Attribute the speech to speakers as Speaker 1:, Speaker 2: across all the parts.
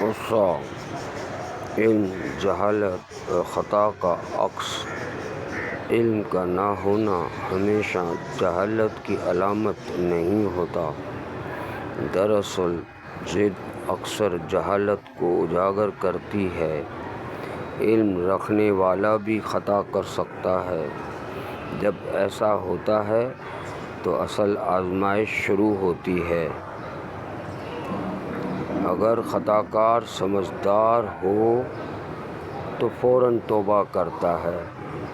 Speaker 1: غصہ، علم، جہالت اور خطا کا عکس۔ علم کا نہ ہونا ہمیشہ جہالت کی علامت نہیں ہوتا۔ دراصل ضد اکثر جہالت کو اجاگر کرتی ہے۔ علم رکھنے والا بھی خطا کر سکتا ہے۔ جب ایسا ہوتا ہے تو اصل آزمائش شروع ہوتی ہے۔ اگر خطا کار سمجھدار ہو تو فوراً توبہ کرتا ہے،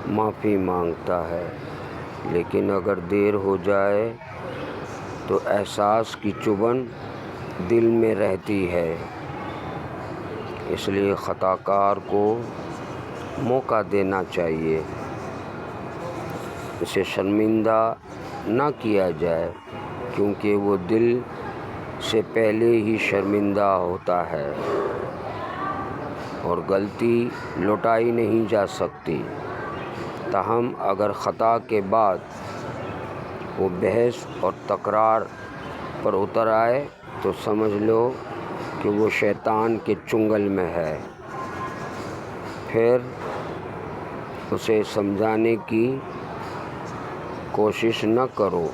Speaker 1: معافی مانگتا ہے، لیکن اگر دیر ہو جائے تو احساس کی چبھن دل میں رہتی ہے۔ اس لیے خطا کار کو موقع دینا چاہیے، اسے شرمندہ نہ کیا جائے، کیونکہ وہ دل سے پہلے ہی شرمندہ ہوتا ہے اور غلطی لوٹائی نہیں جا سکتی۔ تاہم اگر خطا کے بعد وہ بحث اور تکرار پر اتر آئے تو سمجھ لو کہ وہ شیطان کے چنگل میں ہے۔ پھر اسے سمجھانے کی کوشش نہ کرو،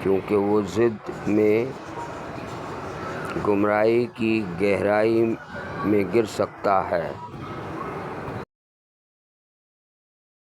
Speaker 1: کیونکہ وہ ضد میں گمراہی کی گہرائی میں گر سکتا ہے۔